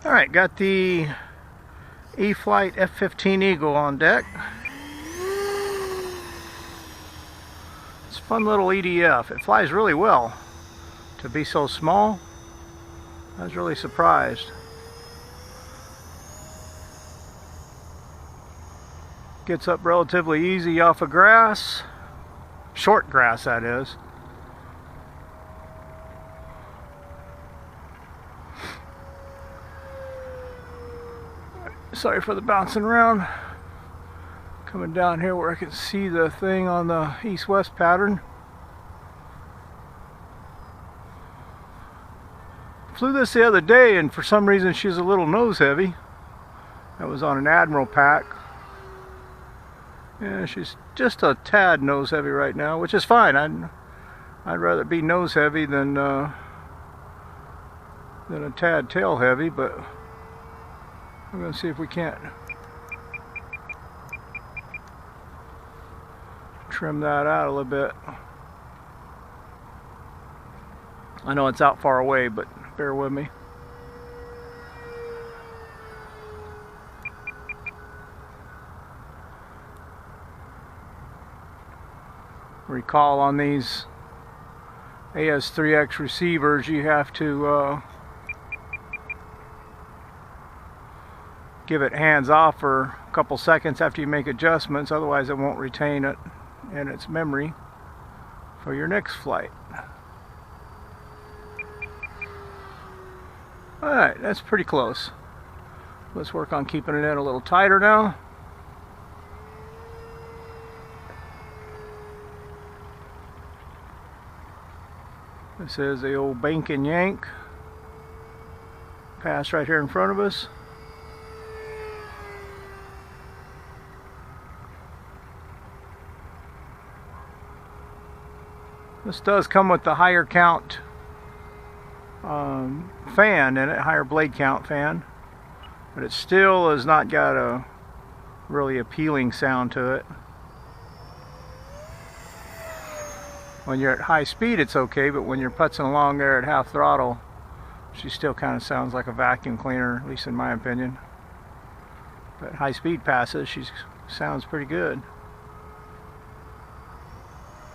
Alright, got the eFlite F-15 Eagle on deck. It's a fun little EDF. It flies really well. To be so small, I was really surprised. Gets up relatively easy off of grass. Short grass, that is. Sorry for the bouncing around. Coming down here where I can see the thing on the east-west pattern. Flew this the other day and for some reason she's a little nose heavy. That was on an Admiral pack. Yeah, she's just a tad nose heavy right now, which is fine. I'd rather be nose heavy than a tad tail heavy, but we're going to see if we can't trim that out a little bit. I know it's out far away, but bear with me. Recall on these AS3X receivers, you have to give it hands off for a couple seconds after you make adjustments, otherwise it won't retain it in its memory for your next flight. Alright, that's pretty close. Let's work on keeping it in a little tighter now. This is the old bank and yank pass right here in front of us. This does come with the higher count fan in it, higher blade count fan, but it still has not got a really appealing sound to it. When you're at high speed it's okay, but when you're putzing along there at half throttle, she still kind of sounds like a vacuum cleaner, at least in my opinion. But high speed passes, she sounds pretty good.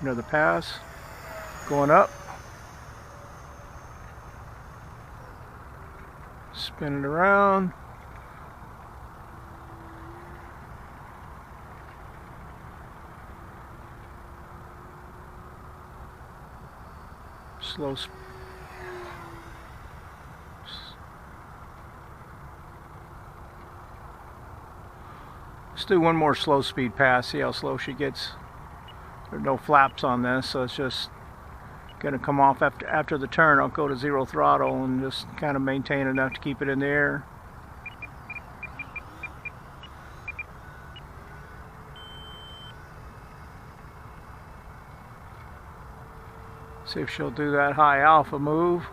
Another pass, going up. Spin it around. Slow. Let's do one more slow speed pass, see how slow she gets. There are no flaps on this, so it's just gonna come off after the turn. I'll go to 0 throttle and just kind of maintain enough to keep it in the air. See if she'll do that high alpha move.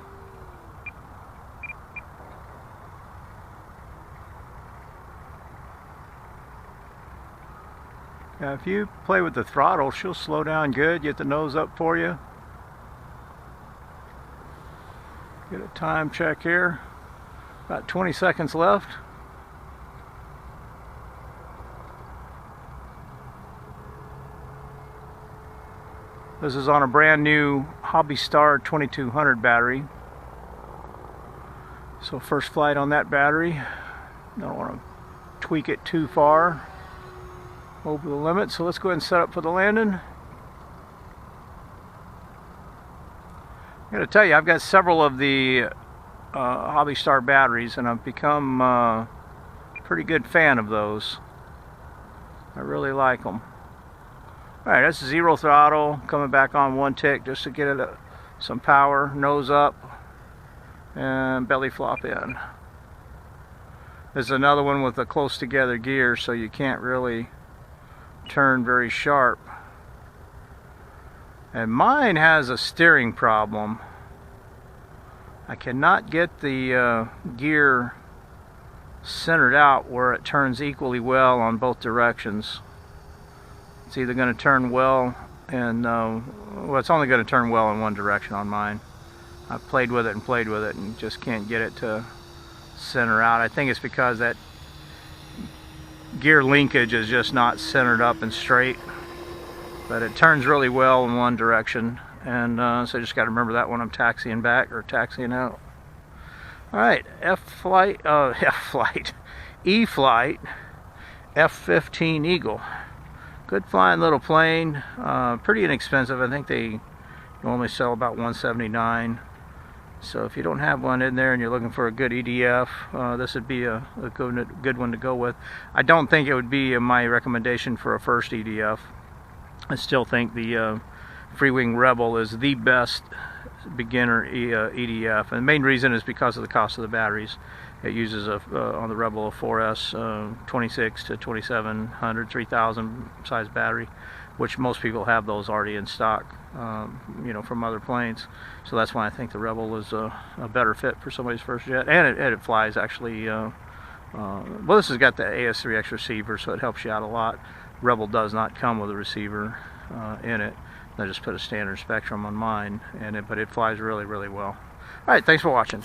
Now if you play with the throttle, she'll slow down good, get the nose up for you. Get a time check here. About 20 seconds left. This is on a brand new Hobby Star 2200 battery. So first flight on that battery. Don't want to tweak it too far over the limit. So let's go ahead and set up for the landing. I gotta tell you, I've got several of the Hobby Star batteries and I've become a pretty good fan of those. I really like them. Alright, that's 0 throttle, coming back on 1 tick just to get it some power, nose up, and belly flop in. There's another one with a close together gear, so you can't really turn very sharp. And mine has a steering problem. I cannot get the gear centered out where it turns equally well on both directions. It's either going to turn well and well, it's only going to turn well in one direction on mine. I've played with it and just can't get it to center out. I think it's because that gear linkage is just not centered up and straight, but it turns really well in one direction, and so I just got to remember that when I'm taxiing back or taxiing out. Alright, eFlite F-15 Eagle. Good flying little plane, pretty inexpensive. I think they normally sell about $179. So if you don't have one in there and you're looking for a good EDF, this would be a good one to go with. I don't think it would be my recommendation for a first EDF. I still think the Freewing Rebel is the best beginner EDF, and the main reason is because of the cost of the batteries. It uses on the Rebel a 4S 26 to 2700, 3000 size battery, which most people have those already in stock, you know, from other planes. So that's why I think the Rebel is a better fit for somebody's first jet, and it flies actually. Well, this has got the AS3X receiver, so it helps you out a lot. Rebel does not come with a receiver in it. I just put a standard Spectrum on mine, but it flies really, really well. All right, thanks for watching.